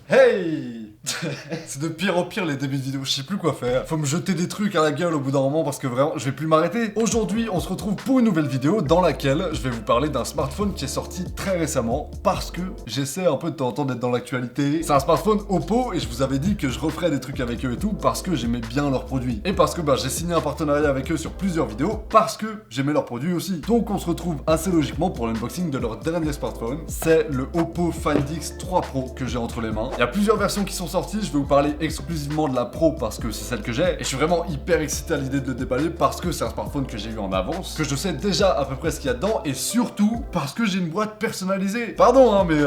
Hey! C'est de pire en pire les débuts de vidéo, je sais plus quoi faire. Faut me jeter des trucs à la gueule au bout d'un moment parce que vraiment, je vais plus m'arrêter. Aujourd'hui, on se retrouve pour une nouvelle vidéo dans laquelle je vais vous parler d'un smartphone qui est sorti très récemment parce que j'essaie un peu de temps en temps d'être dans l'actualité. C'est un smartphone Oppo et je vous avais dit que je referais des trucs avec eux et tout parce que j'aimais bien leurs produits. Et parce que j'ai signé un partenariat avec eux sur plusieurs vidéos parce que j'aimais leurs produits aussi. Donc on se retrouve assez logiquement pour l'unboxing de leur dernier smartphone. C'est le Oppo Find X 3 Pro que j'ai entre les mains. Il y a plusieurs versions qui sont sorties, je vais vous parler exclusivement de la Pro parce que c'est celle que j'ai et je suis vraiment hyper excité à l'idée de le déballer parce que c'est un smartphone que j'ai eu en avance, que je sais déjà à peu près ce qu'il y a dedans et surtout parce que j'ai une boîte personnalisée. Pardon mais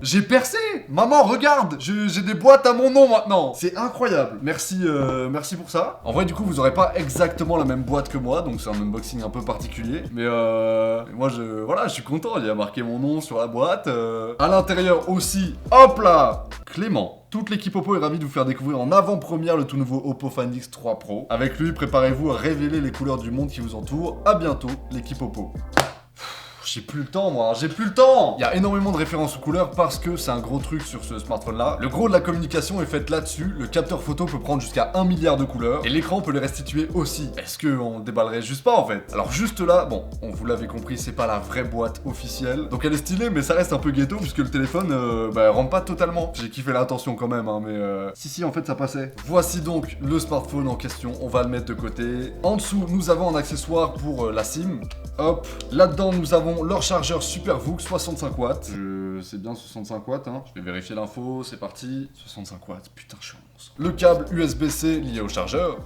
j'ai percé. Maman regarde, j'ai des boîtes à mon nom maintenant. C'est incroyable. Merci pour ça. En vrai du coup vous aurez pas exactement la même boîte que moi donc c'est un unboxing un peu particulier mais moi je suis content, il y a marqué mon nom sur la boîte. À l'intérieur aussi, hop là, Clément. Toute l'équipe Oppo est ravie de vous faire découvrir en avant-première le tout nouveau Oppo Find X 3 Pro. Avec lui, préparez-vous à révéler les couleurs du monde qui vous entoure. À bientôt, l'équipe Oppo. J'ai plus le temps moi, j'ai plus le temps. Il y a énormément de références aux couleurs parce que c'est un gros truc sur ce smartphone là. Le gros de la communication est fait là-dessus, le capteur photo peut prendre jusqu'à 1 milliard de couleurs et l'écran peut les restituer aussi. Est-ce qu'on déballerait juste pas en fait? Alors juste là, bon, vous l'avez compris, c'est pas la vraie boîte officielle. Donc elle est stylée mais ça reste un peu ghetto puisque le téléphone rentre pas totalement. J'ai kiffé l'intention quand même mais si en fait ça passait. Voici donc le smartphone en question, on va le mettre de côté. En dessous, nous avons un accessoire pour la SIM. Hop, là-dedans nous avons leur chargeur SuperVOOC 65 watts. C'est bien 65 watts, hein. Je vais vérifier l'info, c'est parti. 65 watts, putain, je suis un monstre. Le câble USB-C lié au chargeur.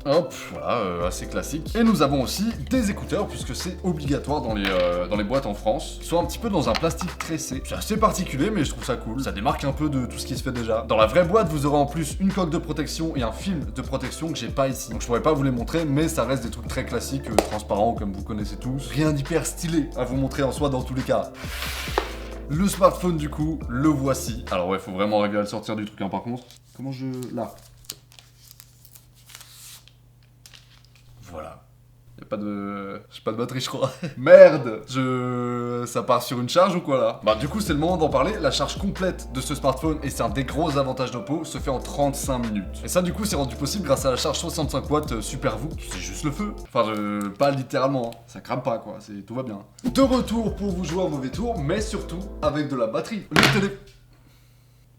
Hop, voilà, assez classique. Et nous avons aussi des écouteurs, puisque c'est obligatoire dans les boîtes en France. Ils sont un petit peu dans un plastique tressé. C'est assez particulier, mais je trouve ça cool. Ça démarque un peu de tout ce qui se fait déjà. Dans la vraie boîte, vous aurez en plus une coque de protection et un film de protection que j'ai pas ici. Donc je pourrais pas vous les montrer, mais ça reste des trucs très classiques, transparents, comme vous connaissez tous. Rien d'hyper stylé à vous montrer en soi dans tous les cas. Le smartphone du coup, le voici. Alors ouais, faut vraiment arriver à le sortir du truc, hein, par contre. Comment je... Là. Voilà. Y'a pas de... J'ai pas de batterie je crois. Merde. Ça part sur une charge ou quoi là? Du coup c'est le moment d'en parler. La charge complète de ce smartphone, et c'est un des gros avantages d'Oppo, se fait en 35 minutes. Et ça du coup c'est rendu possible grâce à la charge 65 watts SuperVOOC. C'est juste le feu. Enfin pas littéralement, hein. Ça crame pas quoi, tout va bien. De retour pour vous jouer un mauvais tour, mais surtout avec de la batterie.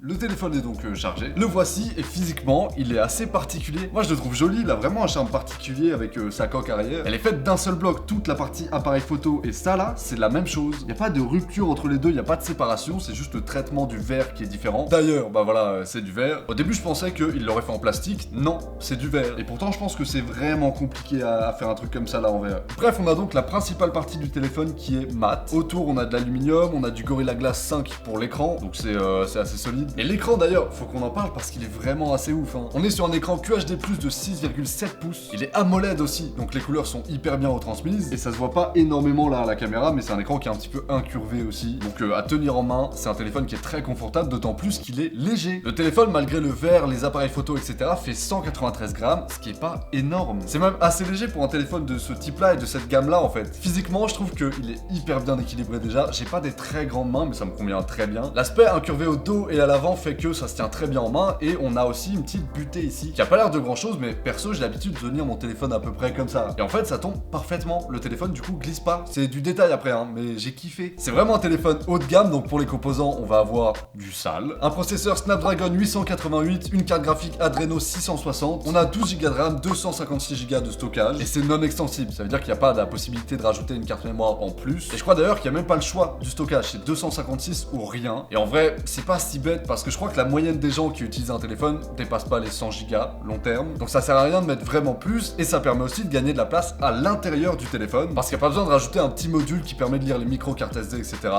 Le téléphone est donc chargé. Le voici et physiquement, il est assez particulier. Moi, je le trouve joli. Il a vraiment un charme particulier avec sa coque arrière. Elle est faite d'un seul bloc, toute la partie appareil photo. Et ça, là, c'est la même chose. Il n'y a pas de rupture entre les deux, il n'y a pas de séparation. C'est juste le traitement du verre qui est différent. D'ailleurs, voilà, c'est du verre. Au début, je pensais qu'il l'aurait fait en plastique. Non, c'est du verre. Et pourtant, je pense que c'est vraiment compliqué à faire un truc comme ça là en verre. Bref, on a donc la principale partie du téléphone qui est mat. Autour, on a de l'aluminium, on a du Gorilla Glass 5 pour l'écran. Donc c'est assez solide. Et l'écran d'ailleurs, faut qu'on en parle parce qu'il est vraiment assez ouf. On est sur un écran QHD+ de 6,7 pouces. Il est AMOLED aussi, donc les couleurs sont hyper bien retransmises. Et ça se voit pas énormément là à la caméra, mais c'est un écran qui est un petit peu incurvé aussi. Donc à tenir en main, c'est un téléphone qui est très confortable, d'autant plus qu'il est léger. Le téléphone, malgré le verre, les appareils photo, etc., fait 193 grammes, ce qui est pas énorme. C'est même assez léger pour un téléphone de ce type-là et de cette gamme-là en fait. Physiquement, je trouve qu'il est hyper bien équilibré déjà. J'ai pas des très grandes mains, mais ça me convient très bien. L'aspect incurvé au dos et à l'avant fait que ça se tient très bien en main et on a aussi une petite butée ici qui a pas l'air de grand chose mais perso j'ai l'habitude de tenir mon téléphone à peu près comme ça et en fait ça tombe parfaitement. Le téléphone du coup glisse pas, c'est du détail après mais j'ai kiffé. C'est vraiment un téléphone haut de gamme donc pour les composants on va avoir du sale, un processeur Snapdragon 888, une carte graphique Adreno 660, on a 12 Go de RAM, 256 Go de stockage et c'est non extensible, ça veut dire qu'il n'y a pas la possibilité de rajouter une carte mémoire en plus et je crois d'ailleurs qu'il n'y a même pas le choix du stockage, c'est 256 ou rien et en vrai c'est pas si bête parce que je crois que la moyenne des gens qui utilisent un téléphone dépasse pas les 100 Go long terme. Donc ça sert à rien de mettre vraiment plus et ça permet aussi de gagner de la place à l'intérieur du téléphone parce qu'il n'y a pas besoin de rajouter un petit module qui permet de lire les micro cartes SD, etc.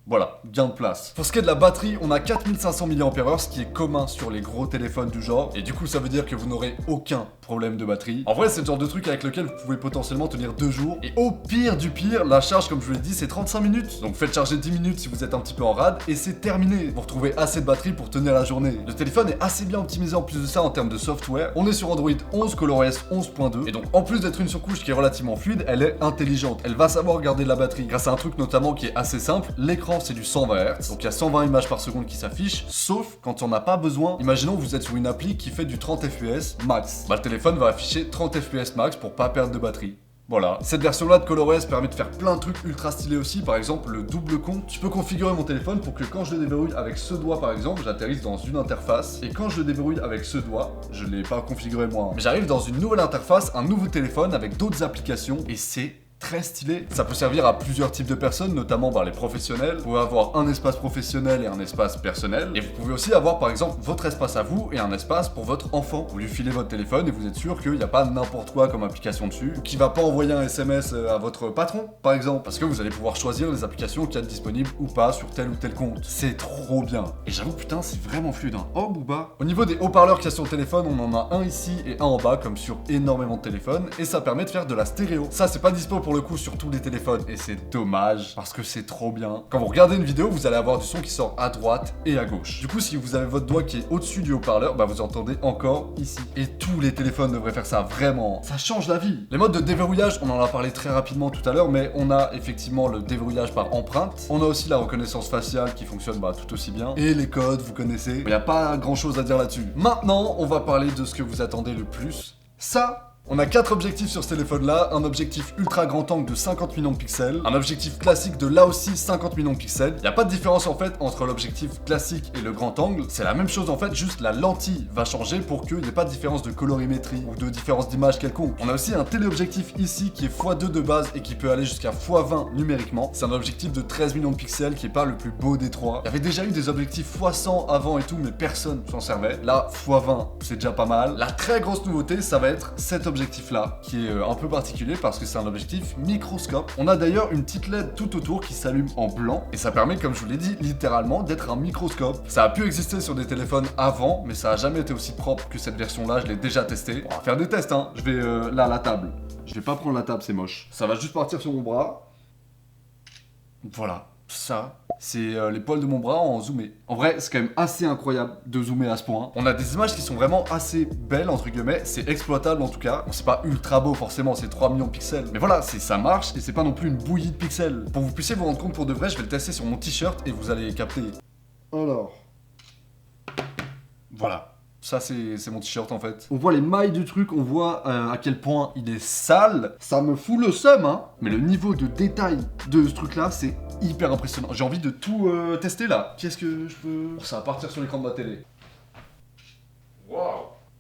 Voilà, gain de place. Pour ce qui est de la batterie, on a 4500 mAh, ce qui est commun sur les gros téléphones du genre. Et du coup, ça veut dire que vous n'aurez aucun problème de batterie. En vrai, c'est le genre de truc avec lequel vous pouvez potentiellement tenir 2 jours. Et au pire du pire, la charge, comme je vous l'ai dit, c'est 35 minutes. Donc faites charger 10 minutes si vous êtes un petit peu en rade. Et c'est terminé. Vous retrouvez assez de batterie pour tenir la journée. Le téléphone est assez bien optimisé en plus de ça en termes de software. On est sur Android 11, ColorOS 11.2. Et donc, en plus d'être une surcouche qui est relativement fluide, elle est intelligente. Elle va savoir garder de la batterie. Grâce à un truc notamment qui est assez simple, l'écran normalement c'est du 120 Hz, donc il y a 120 images par seconde qui s'affichent, sauf quand on n'a pas besoin. Imaginons que vous êtes sur une appli qui fait du 30 fps max. Bah le téléphone va afficher 30 fps max pour pas perdre de batterie. Voilà. Cette version-là de ColorOS permet de faire plein de trucs ultra stylés aussi. Par exemple, le double compte. Je peux configurer mon téléphone pour que quand je le déverrouille avec ce doigt, par exemple, j'atterrisse dans une interface. Et quand je le déverrouille avec ce doigt, je l'ai pas configuré moi, mais j'arrive dans une nouvelle interface, un nouveau téléphone avec d'autres applications. Et c'est très stylé. Ça peut servir à plusieurs types de personnes, notamment les professionnels. Vous pouvez avoir un espace professionnel et un espace personnel. Et vous pouvez aussi avoir par exemple votre espace à vous et un espace pour votre enfant. Vous lui filez votre téléphone et vous êtes sûr qu'il n'y a pas n'importe quoi comme application dessus, ou qui va pas envoyer un SMS à votre patron, par exemple. Parce que vous allez pouvoir choisir les applications qui sont disponibles ou pas sur tel ou tel compte. C'est trop bien. Et j'avoue, putain, c'est vraiment fluide, hein. Oh, Booba. Au niveau des haut-parleurs qu'il y a sur le téléphone, on en a un ici et un en bas, comme sur énormément de téléphones. Et ça permet de faire de la stéréo. Ça, c'est pas dispo pour le coup sur tous les téléphones et c'est dommage parce que c'est trop bien. Quand vous regardez une vidéo, vous allez avoir du son qui sort à droite et à gauche. Du coup, si vous avez votre doigt qui est au-dessus du haut-parleur, bah vous entendez encore ici. Et tous les téléphones devraient faire ça, vraiment. Ça change la vie. Les modes de déverrouillage, on en a parlé très rapidement tout à l'heure, mais on a effectivement le déverrouillage par empreinte. On a aussi la reconnaissance faciale qui fonctionne tout aussi bien. Et les codes, vous connaissez. Il n'y a pas grand-chose à dire là-dessus. Maintenant, on va parler de ce que vous attendez le plus. Ça. On a 4 objectifs sur ce téléphone-là, un objectif ultra grand angle de 50 millions de pixels, un objectif classique de là aussi 50 millions de pixels. Il n'y a pas de différence en fait entre l'objectif classique et le grand angle, c'est la même chose en fait, juste la lentille va changer pour qu'il n'y ait pas de différence de colorimétrie ou de différence d'image quelconque. On a aussi un téléobjectif ici qui est x2 de base et qui peut aller jusqu'à x20 numériquement. C'est un objectif de 13 millions de pixels qui est pas le plus beau des trois. Il y avait déjà eu des objectifs x100 avant et tout, mais personne s'en servait. Là, x20, c'est déjà pas mal. La très grosse nouveauté, ça va être cet objectif là qui est un peu particulier parce que c'est un objectif microscope. On a d'ailleurs une petite LED tout autour qui s'allume en blanc et ça permet, comme je vous l'ai dit, littéralement d'être un microscope. Ça a pu exister sur des téléphones avant, mais ça a jamais été aussi propre que cette version là. Je l'ai déjà testé. On va faire des tests, hein. Je vais là la table. Je vais pas prendre la table, c'est moche. Ça va juste partir sur mon bras. Voilà. Ça, c'est les poils de mon bras en zoomé. En vrai, c'est quand même assez incroyable de zoomer à ce point. On a des images qui sont vraiment assez belles, entre guillemets. C'est exploitable en tout cas. Bon, c'est pas ultra beau forcément, c'est 3 millions de pixels. Mais voilà, ça marche et c'est pas non plus une bouillie de pixels. Pour que vous puissiez vous rendre compte pour de vrai, je vais le tester sur mon t-shirt et vous allez capter. Alors. Voilà. Ça, c'est mon t-shirt en fait. On voit les mailles du truc, on voit à quel point il est sale. Ça me fout le seum, hein. Mais le niveau de détail de ce truc-là, c'est hyper impressionnant. J'ai envie de tout tester là. Qu'est-ce que je peux... Oh, ça va partir sur l'écran de ma télé. Waouh.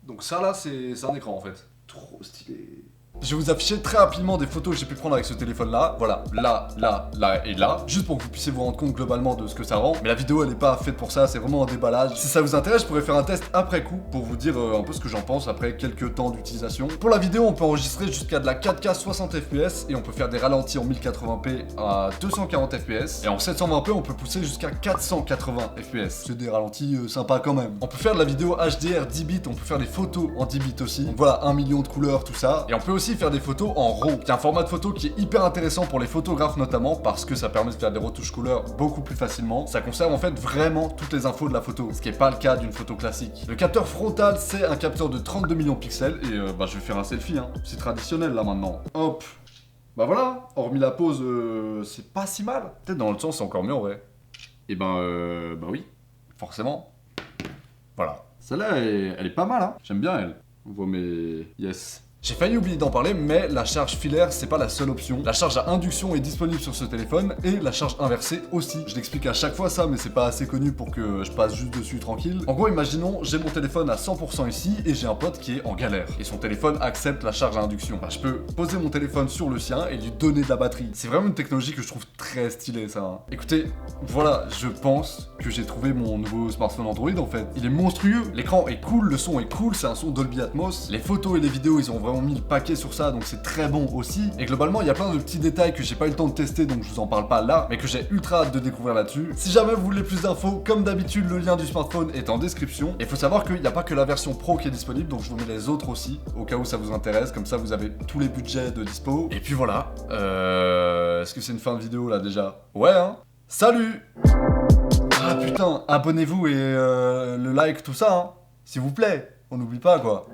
Donc ça là, c'est un écran en fait. Trop stylé. Je vais vous afficher très rapidement des photos que j'ai pu prendre avec ce téléphone-là. Voilà, là, là, là et là. Juste pour que vous puissiez vous rendre compte globalement de ce que ça rend. Mais la vidéo, elle est pas faite pour ça, c'est vraiment un déballage. Si ça vous intéresse, je pourrais faire un test après coup pour vous dire un peu ce que j'en pense après quelques temps d'utilisation. Pour la vidéo, on peut enregistrer jusqu'à de la 4K 60 fps et on peut faire des ralentis en 1080p à 240 fps. Et en 720p, on peut pousser jusqu'à 480 fps. C'est des ralentis sympas quand même. On peut faire de la vidéo HDR 10 bits, on peut faire des photos en 10 bits aussi. Donc voilà, 1 million de couleurs, tout ça. Et on peut aussi faire des photos en RAW, qui est un format de photo qui est hyper intéressant pour les photographes notamment, parce que ça permet de faire des retouches couleurs beaucoup plus facilement. Ça conserve en fait vraiment toutes les infos de la photo, ce qui n'est pas le cas d'une photo classique. Le capteur frontal, c'est un capteur de 32 millions de pixels, et je vais faire un selfie, hein. C'est traditionnel là maintenant. Hop. Bah voilà, hormis la pose, c'est pas si mal. Peut-être dans l'autre sens, c'est encore mieux en vrai. Et bah oui, forcément. Voilà. Celle-là, elle est pas mal, hein. J'aime bien elle. On voit mes... Yes. J'ai failli oublier d'en parler, mais la charge filaire, c'est pas la seule option. La charge à induction est disponible sur ce téléphone, et la charge inversée aussi. Je l'explique à chaque fois ça, mais c'est pas assez connu pour que je passe juste dessus tranquille. En gros, imaginons, j'ai mon téléphone à 100% ici, et j'ai un pote qui est en galère. Et son téléphone accepte la charge à induction. Je peux poser mon téléphone sur le sien et lui donner de la batterie. C'est vraiment une technologie que je trouve très stylée, ça. Hein. Écoutez, voilà, je pense que j'ai trouvé mon nouveau smartphone Android, en fait. Il est monstrueux, l'écran est cool, le son est cool, c'est un son Dolby Atmos. Les photos et les vidéos, ils ont vraiment mis le paquet sur ça, donc c'est très bon aussi. Et globalement, il y a plein de petits détails que j'ai pas eu le temps de tester, donc je vous en parle pas là, mais que j'ai ultra hâte de découvrir là-dessus. Si jamais vous voulez plus d'infos, comme d'habitude, le lien du smartphone est en description. Et il faut savoir qu'il n'y a pas que la version Pro qui est disponible, donc je vous mets les autres aussi, au cas où ça vous intéresse, comme ça vous avez tous les budgets de dispo. Et puis voilà. Est-ce que c'est une fin de vidéo là déjà? Ouais, hein. Salut! Ah putain, abonnez-vous et le like, tout ça, hein. S'il vous plaît, on n'oublie pas quoi.